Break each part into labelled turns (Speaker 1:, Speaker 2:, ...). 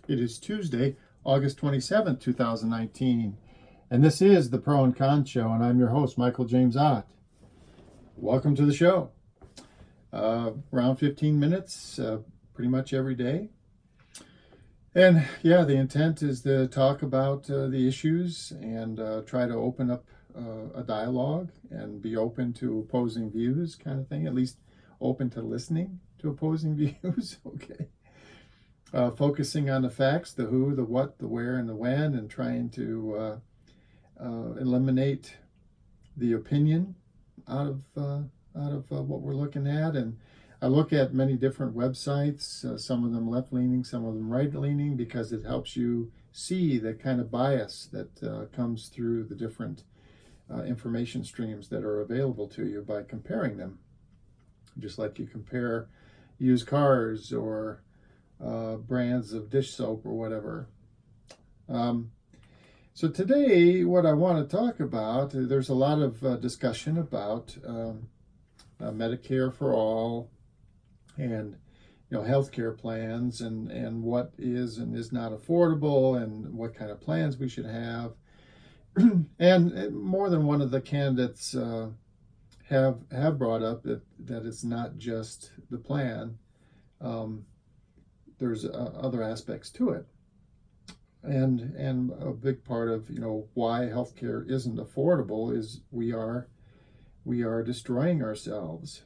Speaker 1: It is Tuesday, August 27th, 2019, and this is the Pro and Con Show, and I'm your host, Michael James Ott. Welcome to the show. Around 15 minutes, pretty much every day. And yeah, the intent is to talk about the issues and try to open up a dialogue and be open to opposing views, kind of thing, at least open to listening to opposing views. Okay. Focusing on the facts, the who, the what, the where, and the when, and trying to eliminate the opinion out of what we're looking at. And I look at many different websites, some of them left-leaning, some of them right-leaning, because it helps you see the kind of bias that comes through the different information streams that are available to you by comparing them. Just like you compare used cars or brands of dish soap or whatever. So today, what I want to talk about, there's a lot of discussion about Medicare for all and healthcare plans and what is and is not affordable and what kind of plans we should have. And more than one of the candidates have brought up that it's not just the plan. There's other aspects to it, and a big part of why healthcare isn't affordable is we are destroying ourselves.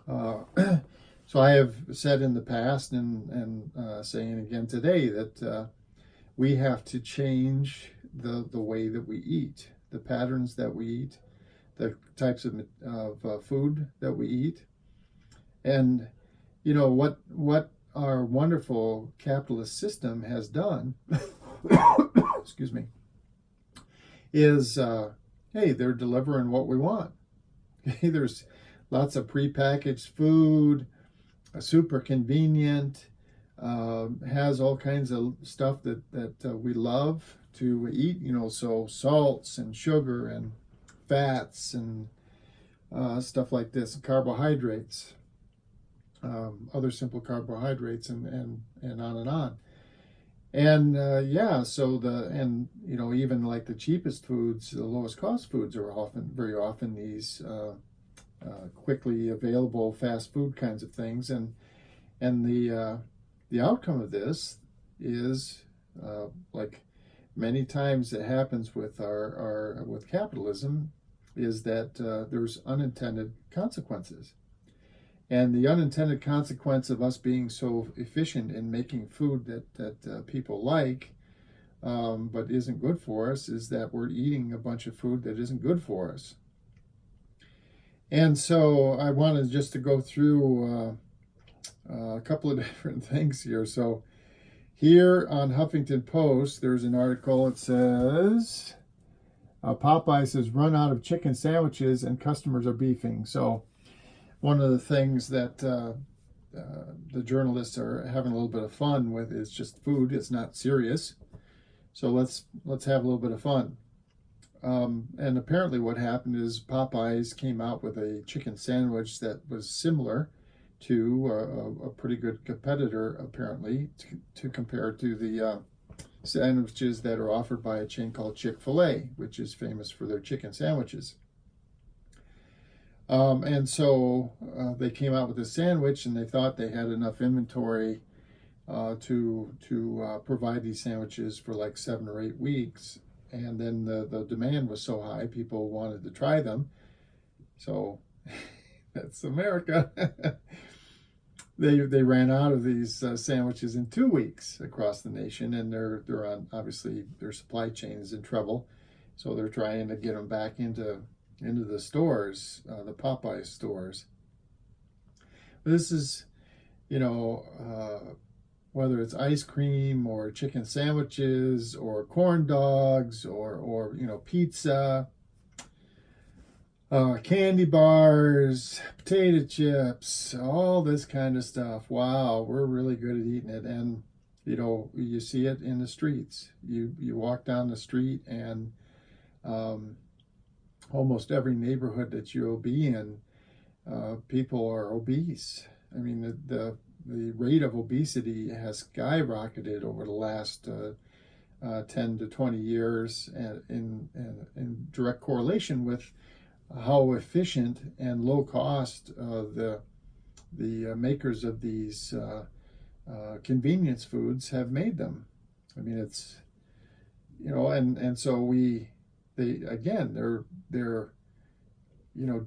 Speaker 1: So I have said in the past and saying again today that we have to change the way that we eat, the patterns that we eat, the types of food that we eat, and what our wonderful capitalist system has done, excuse me, is, hey, they're delivering what we want. There's lots of prepackaged food, super convenient, has all kinds of stuff that we love to eat, so salts and sugar and fats and stuff like this, carbohydrates. Other simple carbohydrates and on and on. And even like the cheapest foods, the lowest cost foods are very often these quickly available fast food kinds of things. And the outcome of this is like many times it happens with with capitalism, is that there's unintended consequences. And the unintended consequence of us being so efficient in making food that people like, but isn't good for us, is that we're eating a bunch of food that isn't good for us. And so I wanted just to go through a couple of different things here. So here on Huffington Post, there's an article. It says, Popeyes has run out of chicken sandwiches and customers are beefing. So one of the things that the journalists are having a little bit of fun with is just food. It's not serious. So let's have a little bit of fun. And apparently what happened is Popeyes came out with a chicken sandwich that was similar to a pretty good competitor, apparently, to compare to the sandwiches that are offered by a chain called Chick-fil-A, which is famous for their chicken sandwiches. And so they came out with a sandwich, and they thought they had enough inventory to provide these sandwiches for like 7 or 8 weeks. And then the demand was so high, people wanted to try them. So that's America. They ran out of these sandwiches in 2 weeks across the nation, and they're on, obviously their supply chain is in trouble, so they're trying to get them back into the stores, the Popeye stores. This is, whether it's ice cream or chicken sandwiches or corn dogs or pizza, candy bars, potato chips, all this kind of stuff. Wow, we're really good at eating it. And, you see it in the streets. You walk down the street and almost every neighborhood that you'll be in, people are obese. I mean, the rate of obesity has skyrocketed over the last 10 to 20 years, and in direct correlation with how efficient and low cost the makers of these convenience foods have made them. I mean, it's, and so they're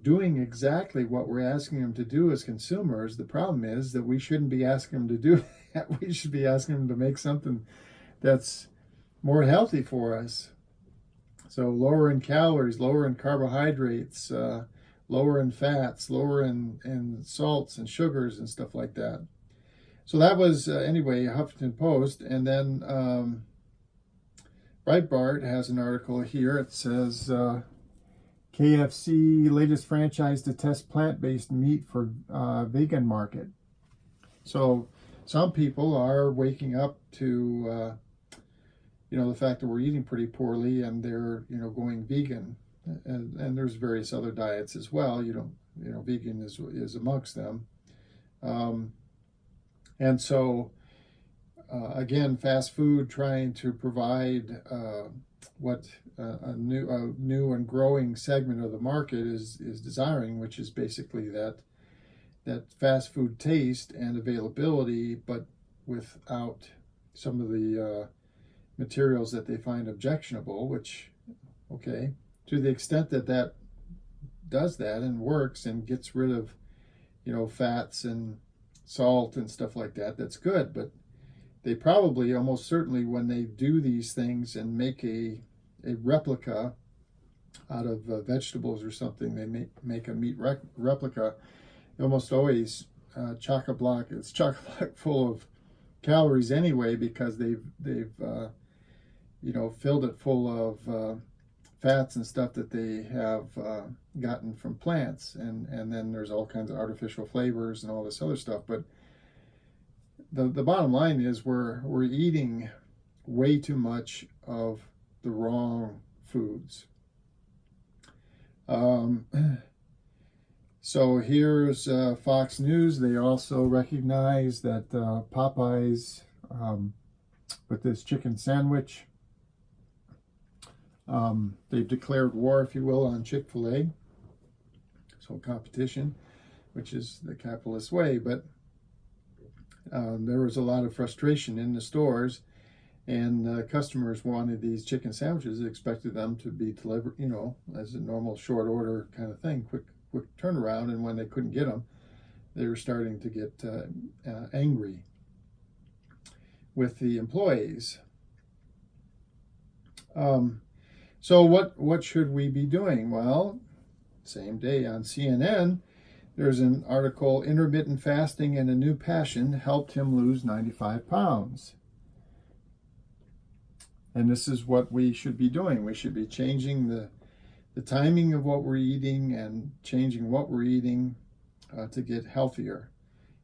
Speaker 1: doing exactly what we're asking them to do as consumers. The problem is that we shouldn't be asking them to do that. We should be asking them to make something that's more healthy for us. So lower in calories, lower in carbohydrates, lower in fats, lower in salts and sugars and stuff like that. So that was, anyway, Huffington Post. And then Breitbart has an article here. It says, KFC latest franchise to test plant-based meat for vegan market. So some people are waking up to the fact that we're eating pretty poorly, and they're going vegan, and there's various other diets as well. Vegan is amongst them, and so again, fast food trying to provide what a new and growing segment of the market is desiring, which is basically that fast food taste and availability, but without some of the materials that they find objectionable. Which, okay, to the extent that does that and works and gets rid of fats and salt and stuff like that, that's good. But they probably, almost certainly, when they do these things and make a replica out of vegetables or something, they make a meat replica, almost always chock-a-block. It's chock-a-block full of calories anyway, because they've filled it full of fats and stuff that they have gotten from plants, and then there's all kinds of artificial flavors and all this other stuff. But the bottom line is we're eating way too much of the wrong foods. So here's Fox News. They also recognize that Popeyes, with this chicken sandwich, they've declared war, if you will, on Chick-fil-A. So competition, which is the capitalist way. But there was a lot of frustration in the stores, and customers wanted these chicken sandwiches, expected them to be delivered, as a normal short order kind of thing, quick turnaround. And when they couldn't get them, they were starting to get angry with the employees. So what should we be doing? Well, same day on CNN, there's an article, Intermittent Fasting and a New Passion Helped Him Lose 95 Pounds. And this is what we should be doing. We should be changing the timing of what we're eating and changing what we're eating to get healthier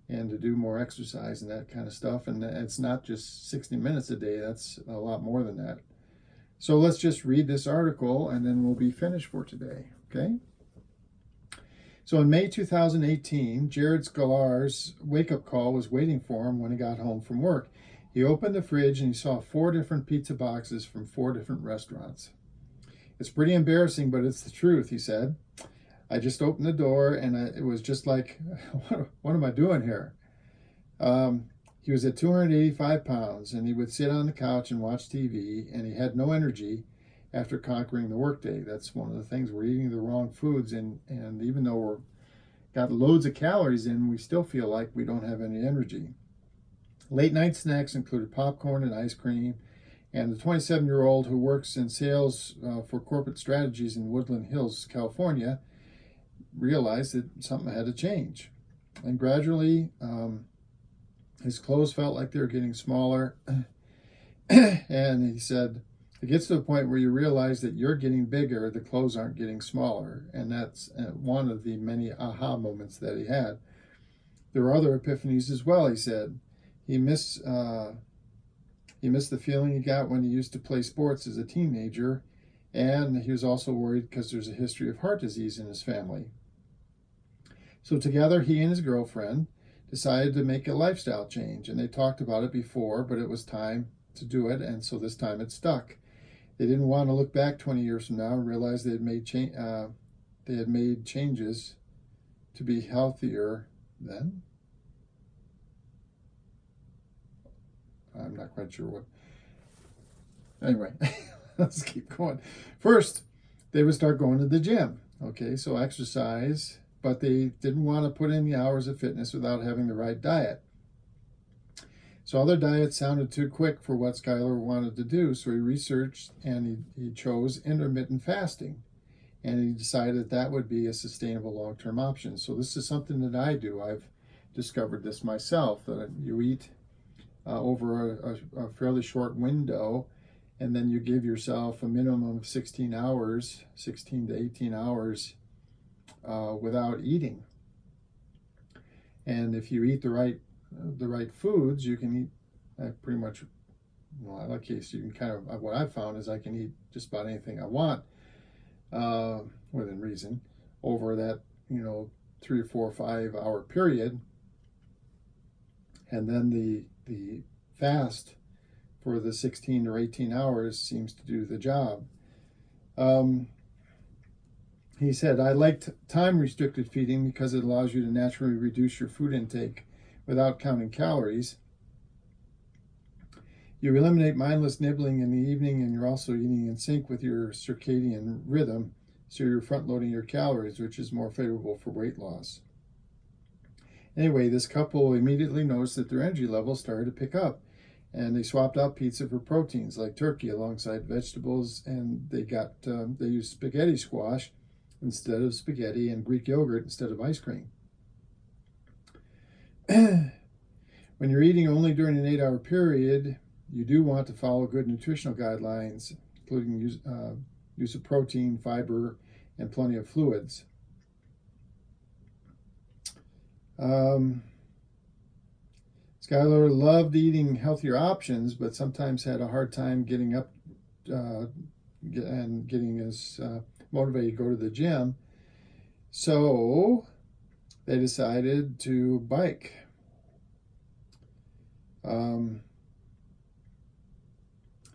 Speaker 1: and to do more exercise and that kind of stuff. And it's not just 60 minutes a day. That's a lot more than that. So let's just read this article and then we'll be finished for today, okay? So in May 2018, Jared Scalar's wake-up call was waiting for him when he got home from work. He opened the fridge and he saw 4 different pizza boxes from 4 different restaurants. It's pretty embarrassing, but it's the truth, he said. I just opened the door and it was just like, what am I doing here? He was at 285 pounds and he would sit on the couch and watch TV, and he had no energy after conquering the workday. That's one of the things. We're eating the wrong foods, and even though we're got loads of calories in, we still feel like we don't have any energy. Late night snacks included popcorn and ice cream, and the 27-year-old who works in sales for corporate strategies in Woodland Hills, California, realized that something had to change. And gradually, his clothes felt like they were getting smaller. And he said, it gets to the point where you realize that you're getting bigger, the clothes aren't getting smaller. And that's one of the many aha moments that he had. There were other epiphanies as well, he said. He missed the feeling he got when he used to play sports as a teenager. And he was also worried because there's a history of heart disease in his family. So together, he and his girlfriend decided to make a lifestyle change. And they talked about it before, but it was time to do it, and so this time it stuck. They didn't want to look back 20 years from now and realize they had made changes to be healthier then. I'm not quite sure what. Anyway, let's keep going. First, they would start going to the gym. Okay, so exercise, but they didn't want to put in the hours of fitness without having the right diet. So all their diets sounded too quick for what Skylar wanted to do, so he researched and he chose intermittent fasting. And he decided that would be a sustainable long-term option. So this is something that I do. I've discovered this myself, that you eat over a fairly short window, and then you give yourself a minimum of 16 to 18 hours without eating. And if you eat the right foods, you can eat pretty much, well, in that case, you can kind of, what I've found is I can eat just about anything I want within reason over that, 3, 4, 5 hour period. And then the fast for the 16 or 18 hours seems to do the job. He said, I liked time-restricted feeding because it allows you to naturally reduce your food intake without counting calories. You eliminate mindless nibbling in the evening, and you're also eating in sync with your circadian rhythm, so you're front-loading your calories, which is more favorable for weight loss. Anyway, this couple immediately noticed that their energy levels started to pick up, and they swapped out pizza for proteins like turkey alongside vegetables, and they used spaghetti squash instead of spaghetti and Greek yogurt instead of ice cream. When you're eating only during an 8-hour period, you do want to follow good nutritional guidelines, including use of protein, fiber, and plenty of fluids. Skylar loved eating healthier options, but sometimes had a hard time getting up and getting as motivated to go to the gym. So they decided to bike.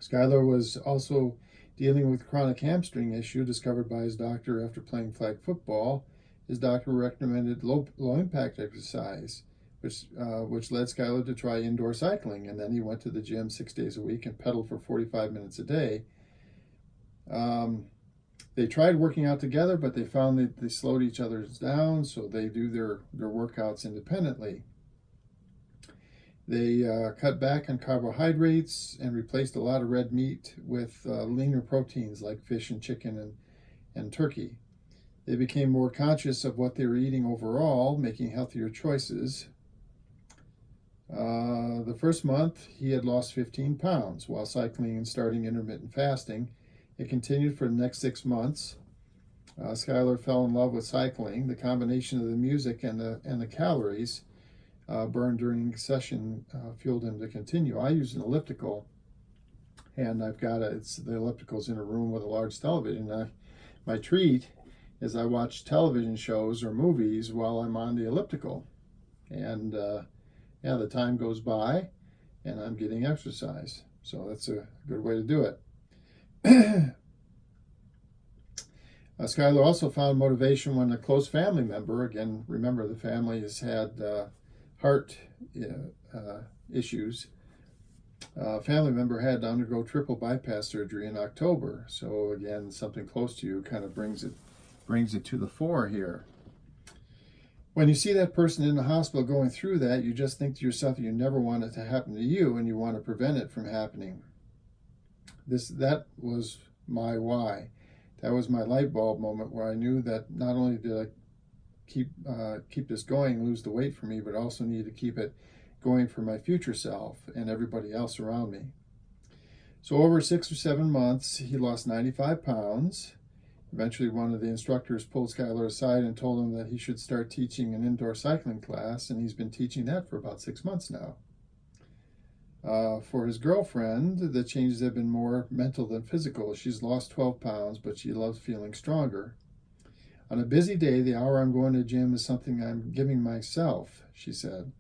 Speaker 1: Skylar was also dealing with chronic hamstring issue discovered by his doctor after playing flag football. His doctor recommended low impact exercise, which led Skylar to try indoor cycling, and then he went to the gym 6 days a week and pedaled for 45 minutes a day. They tried working out together, but they found that they slowed each other down, so they do their workouts independently. They cut back on carbohydrates and replaced a lot of red meat with leaner proteins like fish and chicken and turkey. They became more conscious of what they were eating overall, making healthier choices. The first month, he had lost 15 pounds while cycling and starting intermittent fasting. It continued for the next 6 months. Skylar fell in love with cycling. The combination of the music and the calories burned during session fueled him to continue. I use an elliptical, and the elliptical's in a room with a large television. My treat is I watch television shows or movies while I'm on the elliptical. And the time goes by and I'm getting exercise. So that's a good way to do it. Skylar also found motivation when a close family member, again, remember the family has had heart issues. A family member had to undergo triple bypass surgery in October. So again, something close to you kind of brings it to the fore here. When you see that person in the hospital going through that, you just think to yourself you never want it to happen to you, and you want to prevent it from happening. That was my why. That was my light bulb moment where I knew that not only did I keep this going, lose the weight for me, but also need to keep it going for my future self and everybody else around me. So over 6 or 7 months, he lost 95 pounds. Eventually, one of the instructors pulled Skylar aside and told him that he should start teaching an indoor cycling class, and he's been teaching that for about 6 months now. For his girlfriend, the changes have been more mental than physical. She's lost 12 pounds, but she loves feeling stronger. On a busy day, the hour I'm going to the gym is something I'm giving myself, she said.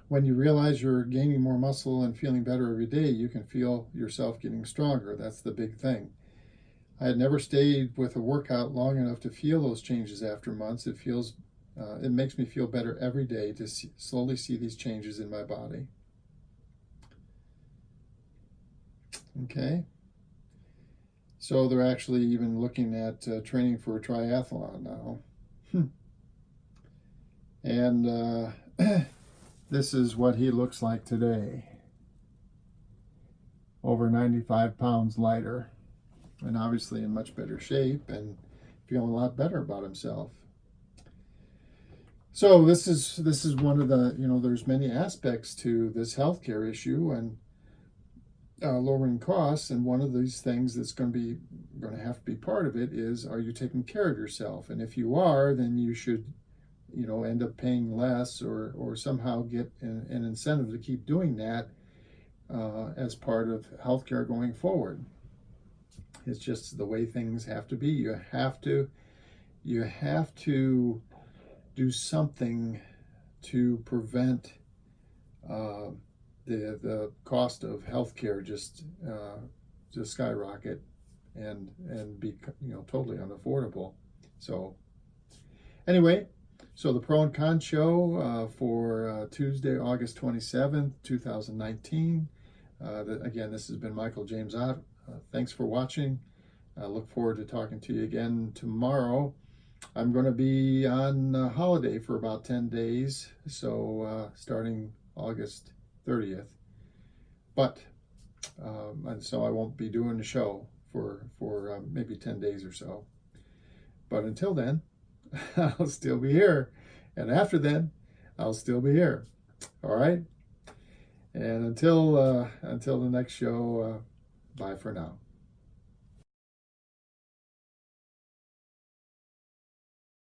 Speaker 1: when you realize you're gaining more muscle and feeling better every day, you can feel yourself getting stronger. That's the big thing. I had never stayed with a workout long enough to feel those changes after months. It makes me feel better every day to slowly see these changes in my body. Okay. So they're actually even looking at training for a triathlon now. And this is what he looks like today. Over 95 pounds lighter, and obviously in much better shape and feeling a lot better about himself. So this is one of the, there's many aspects to this healthcare issue and lowering costs, and one of these things that's going to have to be part of it is, are you taking care of yourself? And if you are, then you should end up paying less or somehow get an incentive to keep doing that as part of healthcare going forward. It's just the way things have to be. You have to do something to prevent the cost of healthcare just skyrocket and be totally unaffordable. So anyway, so the Pro and Con Show for Tuesday, August 27th, 2019. Again, this has been Michael James Ott. Thanks for watching. I look forward to talking to you again tomorrow. I'm going to be on holiday for about 10 days, so starting August 30th. But, and so I won't be doing the show for maybe 10 days or so. But until then, I'll still be here. And after then, I'll still be here. All right? And until the next show, bye for now.